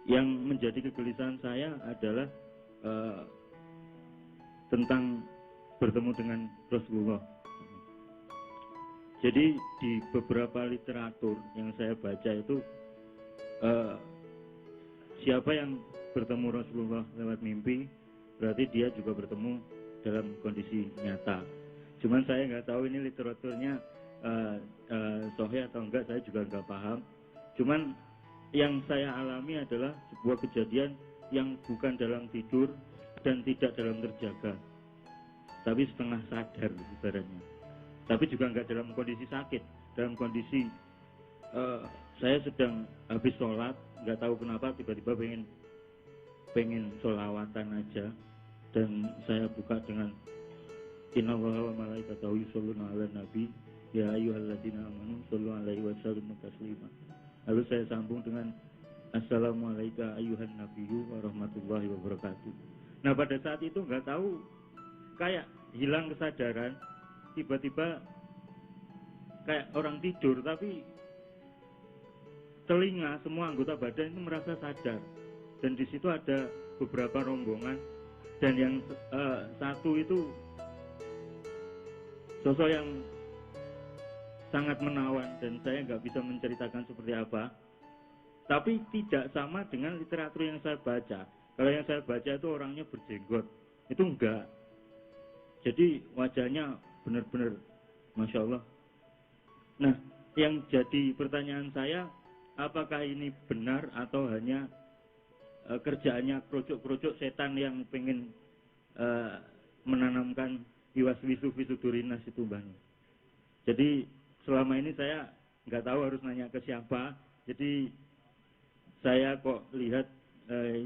Yang menjadi kegelisahan saya adalah tentang bertemu dengan Rasulullah. Jadi di beberapa literatur yang saya baca itu siapa yang bertemu Rasulullah lewat mimpi berarti dia juga bertemu dalam kondisi nyata. Cuman saya nggak tahu ini literaturnya sahih atau enggak, saya juga nggak paham. Cuman yang saya alami adalah sebuah kejadian yang bukan dalam tidur dan tidak dalam terjaga, tapi setengah sadar ibaratnya. Tapi juga nggak dalam kondisi sakit, dalam kondisi saya sedang habis sholat, nggak tahu kenapa tiba-tiba pengen sholawatan aja, dan saya buka dengan innallaha wa malaikatahu yusholluna 'alan nabi ya ayyuhalladzina amanu shollu 'alaihi wa sallimu taslima. Lalu saya sambung dengan assalamualaikum ayyuhan nabiyyu wa rahmatullahi wabarakatuh. Nah pada saat itu nggak tahu, kayak hilang kesadaran, tiba-tiba kayak orang tidur tapi telinga, semua anggota badan itu merasa sadar. Dan di situ ada beberapa rombongan, dan yang satu itu sosok yang sangat menawan, dan saya nggak bisa menceritakan seperti apa, tapi tidak sama dengan literatur yang saya baca. Kalau yang saya baca itu orangnya berjenggot, itu enggak. Jadi wajahnya benar-benar Masya Allah. Nah, yang jadi pertanyaan saya, apakah ini benar atau hanya kerjaannya kerucuk-kerucuk setan yang pengen menanamkan iwaswisu fisudurinas itu, Mbak? Jadi selama ini saya nggak tahu harus nanya ke siapa. Jadi saya kok lihat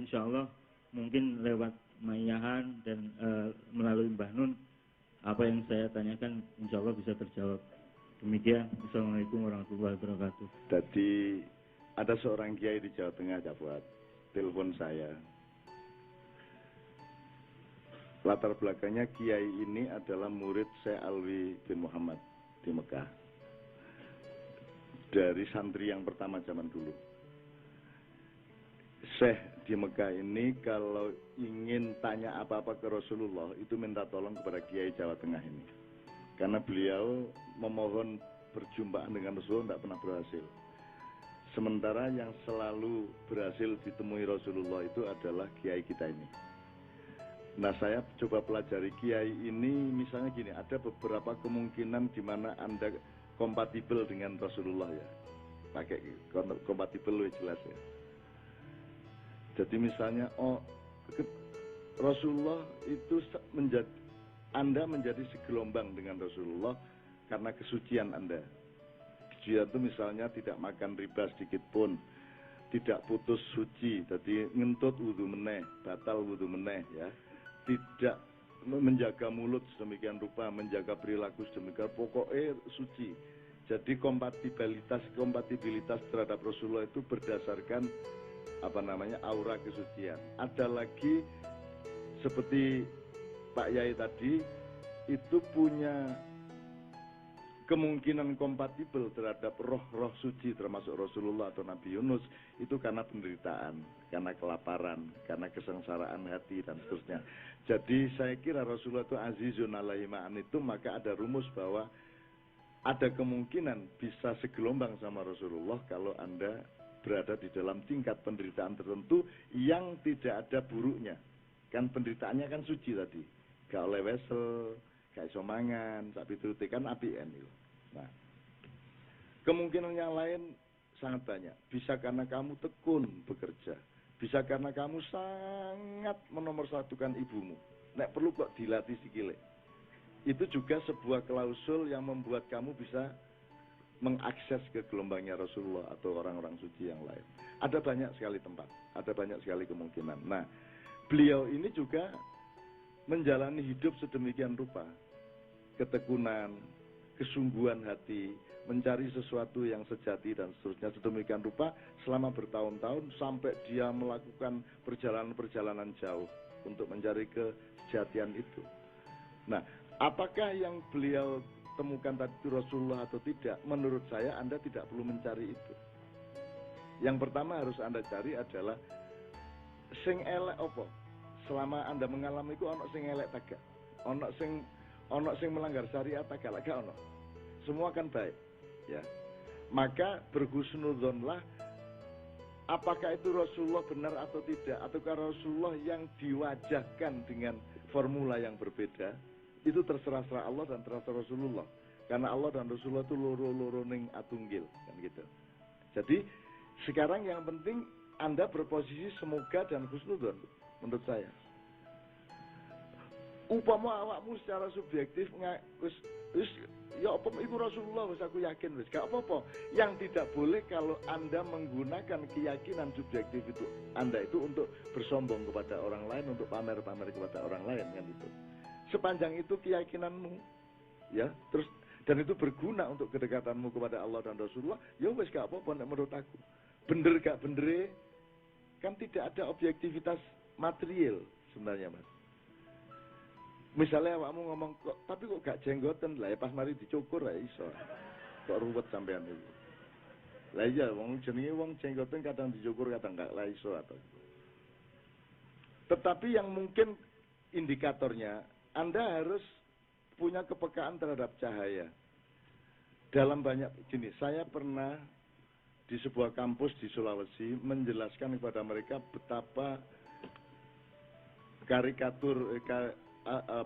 insya Allah mungkin lewat Mayahan dan melalui Mbah Nun, apa yang saya tanyakan insya Allah bisa terjawab. Demikian. Assalamualaikum warahmatullahi wabarakatuh. Tadi ada seorang kiai di Jawa Tengah buat telepon saya. Latar belakangnya kiai ini adalah murid Syekh Alwi bin Muhammad di Mekah, dari santri yang pertama zaman dulu. Syekh di Mekah ini kalau ingin tanya apa-apa ke Rasulullah itu minta tolong kepada kiai Jawa Tengah ini, karena beliau memohon perjumpaan dengan Rasulullah tidak pernah berhasil. Sementara yang selalu berhasil ditemui Rasulullah itu adalah kiai kita ini. Nah, saya coba pelajari kiai ini, misalnya gini, ada beberapa kemungkinan di mana Anda kompatibel dengan Rasulullah ya. Pakai kompatibel lebih jelas ya. Jadi misalnya, Rasulullah itu Anda menjadi segelombang dengan Rasulullah karena kesucian Anda. Kesucian itu misalnya tidak makan riba sedikit pun, tidak putus suci, jadi ngentut wudu meneh, batal wudu meneh ya. Tidak menjaga mulut sedemikian rupa, menjaga perilaku sedemikian, pokoknya suci. Jadi kompatibilitas terhadap Rasulullah itu berdasarkan aura kesucian. Ada lagi seperti Pak Yai tadi, itu punya kemungkinan kompatibel terhadap roh-roh suci termasuk Rasulullah atau Nabi Yunus itu karena penderitaan, karena kelaparan, karena kesengsaraan hati dan seterusnya. Jadi saya kira Rasulullah itu azizun alaihi ma'anitum, maka ada rumus bahwa ada kemungkinan bisa segelombang sama Rasulullah kalau Anda berada di dalam tingkat penderitaan tertentu yang tidak ada buruknya. Kan penderitaannya kan suci tadi, gak oleh wesel, gak iso mangan, sapi turute kan APN itu. Nah, kemungkinan yang lain sangat banyak. Bisa karena kamu tekun bekerja, bisa karena kamu sangat menomorsatukan ibumu. Nek perlu kok dilatih sikile. Itu juga sebuah klausul yang membuat kamu bisa mengakses ke gelombangnya Rasulullah atau orang-orang suci yang lain. Ada banyak sekali tempat, ada banyak sekali kemungkinan. Nah, beliau ini juga menjalani hidup sedemikian rupa, ketekunan, kesungguhan hati, mencari sesuatu yang sejati dan seterusnya sedemikian rupa selama bertahun-tahun sampai dia melakukan perjalanan-perjalanan jauh untuk mencari kesejatian itu. Nah, apakah yang beliau temukan tadi itu Rasulullah atau tidak? Menurut saya Anda tidak perlu mencari itu. Yang pertama harus Anda cari adalah sing elek apa? Selama Anda mengalami iku ana sing elek tak gak? Ana sing melanggar syariat tak gak? Gak ana. Semua kan baik, ya. Maka berhusnudzonlah, apakah itu Rasulullah benar atau tidak, ataukah Rasulullah yang diwajahkan dengan formula yang berbeda, itu terserah Allah dan terserah Rasulullah. Karena Allah dan Rasulullah itu loro-loro ning atunggil, kan gitu. Jadi sekarang yang penting Anda berposisi semoga dan husnudzon, menurut saya. Upama awakmu secara subjektif wis ya apa iku Rasulullah, wis aku yakin wis gak apa-apa. Yang tidak boleh kalau Anda menggunakan keyakinan subjektif itu Anda itu untuk bersombong kepada orang lain, untuk pamer-pamer kepada orang lain, kan itu. Sepanjang itu keyakinanmu, ya, terus dan itu berguna untuk kedekatanmu kepada Allah dan Rasulullah, ya wis gak apa-apa menurut aku. Bener gak bener kan tidak ada objektivitas material sebenarnya, Mas. Misalnya awakmu ngomong kok tapi kok gak jenggoten, lah ya pas mari dicukur ya iso. Kok ruwet sampean itu. Lah iya wong jenenge wong jenggoten kadang dicukur kadang gak lah iso atau. Tetapi yang mungkin indikatornya Anda harus punya kepekaan terhadap cahaya. Dalam banyak gini, saya pernah di sebuah kampus di Sulawesi menjelaskan kepada mereka betapa karikatur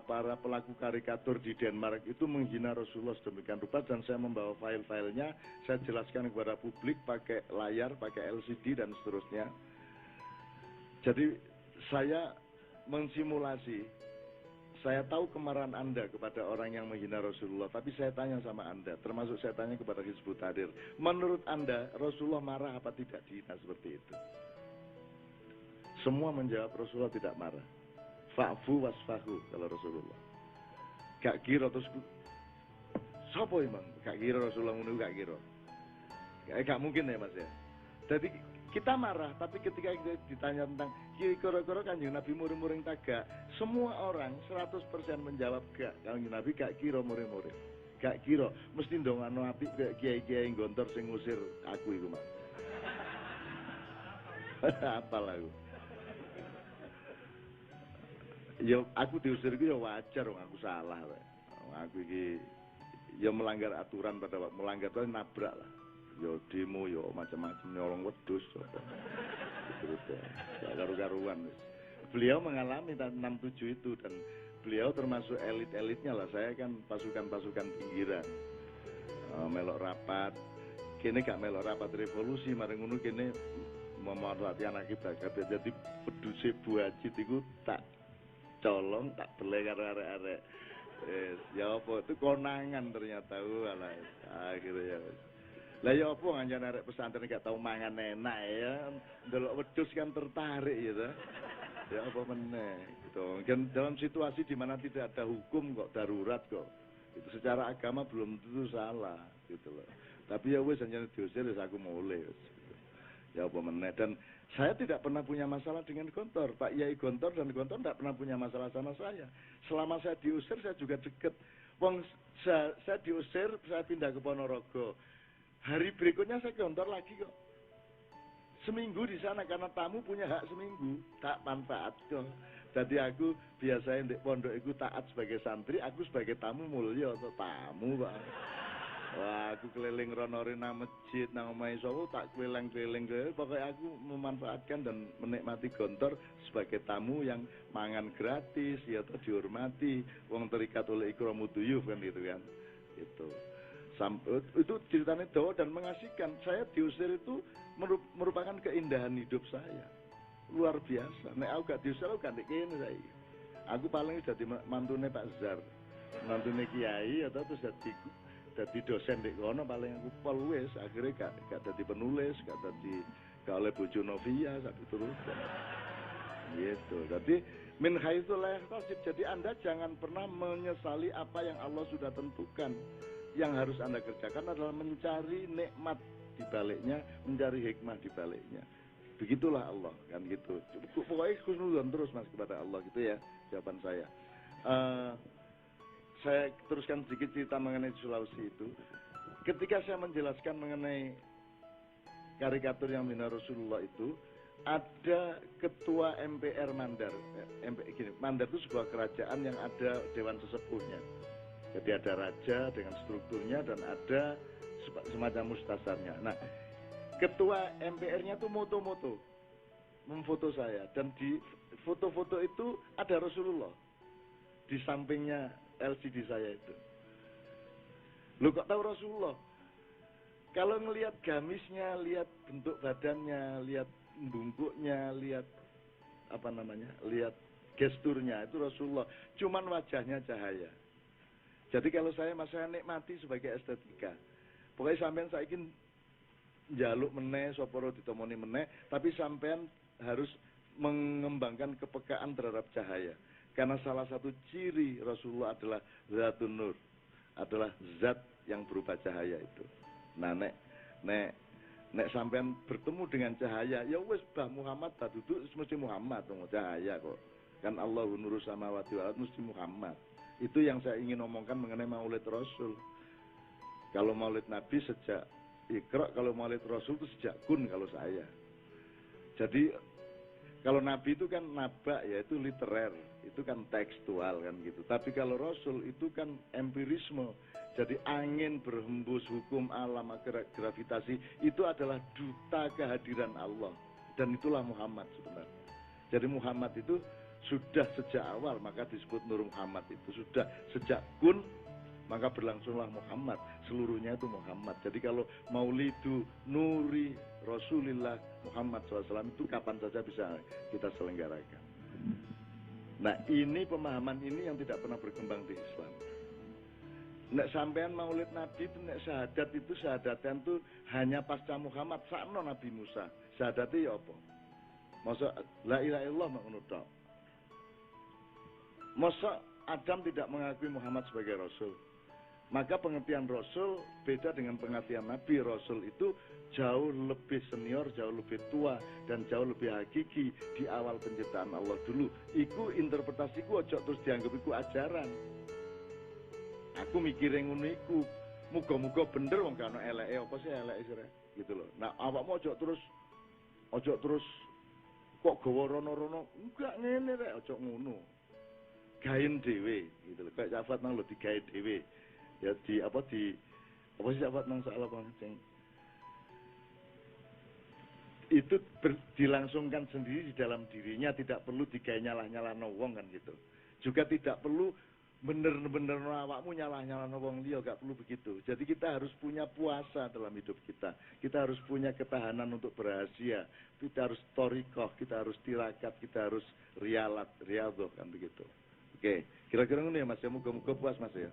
para pelaku karikatur di Denmark itu menghina Rasulullah sedemikian rupa, dan saya membawa file-filenya, saya jelaskan kepada publik pakai layar, pakai LCD dan seterusnya. Jadi saya mensimulasi, saya tahu kemarahan Anda kepada orang yang menghina Rasulullah, tapi saya tanya sama Anda, termasuk saya tanya kepada Hizbut Tahrir, menurut Anda Rasulullah marah apa tidak dihina seperti itu? Semua menjawab Rasulullah tidak marah. Fa'fu wasfahu kalau Rasulullah. Gak kira terus sapa emang? Gak kira Rasulullah ngono, gak kira. Gak mungkin ya Mas ya. Jadi kita marah, tapi ketika kita ditanya tentang kira-kira Kanjeng Nabi muring-muring tagak, semua orang 100% menjawab gak. Kanjeng Nabi gak kira muring-muring. Gak kira, mesti ndongano apik kayak kiai-kiai gontor sing ngusir aku iku, Mas. Apal aku. Ya aku diusir itu ya wajar, aku salah. Aku ini ya melanggar aturan, pada waktu melanggar itu nabrak lah. Ya demo, ya macam-macam, nyolong wedhus. Terus ya karu-karuan. Beliau mengalami tahun 67 itu, dan beliau termasuk elit-elitnya lah. Saya kan pasukan-pasukan pinggiran. Melok rapat. Kini gak melok rapat revolusi, mari ngono kini memanfaatkan anak kita. Jadi peduse buajit itu tak colong, tak belai karo arek-arek. Ya apa itu konangan ternyata alah gitu ya. Lah ya apa nganjan arek pesantren gak tau mangan enak ya. Ndelok wedhus kan tertarik gitu. Ya apa meneh gitu. Kan dalam situasi di mana tidak ada hukum kok, darurat kok. Itu secara agama belum tentu salah gitu loh. Tapi ya wis anjane diusir wis aku mulai. Ya apa meneh, dan saya tidak pernah punya masalah dengan Gontor. Pak Yai Gontor dan Gontor tidak pernah punya masalah sama saya. Selama saya diusir saya juga deket. Wong saya diusir, saya pindah ke Ponorogo. Hari berikutnya saya ke Gontor lagi kok. Seminggu di sana karena tamu punya hak seminggu, tak manfaat kok. Jadi aku biasanya di pondok itu taat sebagai santri, aku sebagai tamu mulia atau tamu Pak. Wah, aku keliling ronori nang masjid, nang omahe sapa tak keliling-keliling pokoknya aku memanfaatkan dan menikmati Gontor sebagai tamu yang mangan gratis, ya atau dihormati, wong terikat oleh ikramu duyuf kan gitu kan. Itu ceritanya dawa dan mengasihkan. Saya diusir itu merupakan keindahan hidup saya. Luar biasa. Nek aku gak diusir aku gak kene saiki. Aku paling dadi mantune Pak Zar. Mantune kiai atau terus dadi dosen di kono, paling aku pol wis akhirnya gak dadi penulis, gak oleh bojo Novia sak terus. Gitu. Jadi min haitsu la yahtasib. Jadi Anda jangan pernah menyesali apa yang Allah sudah tentukan. Yang harus Anda kerjakan adalah mencari nikmat di baliknya, mencari hikmah di baliknya. Begitulah Allah, kan gitu. Pokoknya husnudzon terus Mas kepada Allah gitu ya, jawaban saya. Saya teruskan sedikit cerita mengenai Sulawesi itu. Ketika saya menjelaskan mengenai karikatur yang menghina Rasulullah itu, ada ketua MPR Mandar. Mandar itu sebuah kerajaan yang ada dewan sesepuhnya. Jadi ada raja dengan strukturnya dan ada semacam mustasarnya. Nah, ketua MPR-nya tuh moto-moto memfoto saya, dan di foto-foto itu ada Rasulullah di sampingnya LCD saya itu. Lu kok tahu Rasulullah? Kalau ngelihat gamisnya, lihat bentuk badannya, lihat bungkuknya, lihat lihat gesturnya, itu Rasulullah. Cuman wajahnya cahaya. Jadi kalau saya nikmati sebagai estetika. Pokoknya sampean saya ingin njaluk meneh, soporo ditomoni meneh, tapi sampean harus mengembangkan kepekaan terhadap cahaya. Karena salah satu ciri Rasulullah adalah zatun nur, adalah zat yang berupa cahaya itu. Nah, nek sampean bertemu dengan cahaya, ya wes bah Muhammad tak duduk mesti Muhammad cahaya kok. Kan Allahu nurus samawati wal ardh mesti Muhammad. Itu yang saya ingin omongkan mengenai Maulid Rasul. Kalau Maulid Nabi sejak Iqra, kalau Maulid Rasul itu sejak Kun kalau saya. Jadi kalau Nabi itu kan naba, yaitu literer, itu kan tekstual kan gitu. Tapi kalau Rasul itu kan empirisme. Jadi angin berhembus, hukum alam, gravitasi, itu adalah duta kehadiran Allah. Dan itulah Muhammad sebenarnya. Jadi Muhammad itu sudah sejak awal, maka disebut Nur Muhammad itu. Sudah sejak kun, maka berlangsunglah Muhammad. Seluruhnya itu Muhammad. Jadi kalau Maulidu Nuri Rasulillah Muhammad SAW itu kapan saja bisa kita selenggarakan. Nah, ini pemahaman ini yang tidak pernah berkembang di Islam. Nek sampean Maulid Nabi itu, nek syahadat itu, syahadatan itu hanya pasca Muhammad, sakno Nabi Musa. Syahadatnya ya apa? Masa la ilaha illallah ngono tok. Masa Adam tidak mengakui Muhammad sebagai Rasul. Maka pengertian Rasul beda dengan pengertian Nabi. Rasul itu jauh lebih senior, jauh lebih tua, dan jauh lebih hakiki di awal penciptaan Allah dulu. Iku interpretasiku ojo terus dianggap iku ajaran. Aku mikirin ngono iku. Muga-muga bener wong gak ono eleke, apa sih eleke sire gitu loh. Nah, awakmu ojo terus kok gawa rono-rono. Enggak ngene rek, ojo ngono. Gaen dhewe gitu loh. Kayak Syafat nang lho digawe dhewe. Ya apa sih Syafat nang soal apa sing itu dilangsungkan sendiri di dalam dirinya, tidak perlu digawe nyalah-nyalahno wong kan gitu. Juga tidak perlu bener-bener awakmu nyalah-nyalahno wong liya, gak perlu begitu. Jadi kita harus punya puasa dalam hidup kita. Kita harus punya ketahanan untuk berhasil. Kita harus thariqah, kita harus tirakat, kita harus riyadhah kan begitu. Oke, kira-kira ngono ya Mas ya, muga-muga puas Mas ya.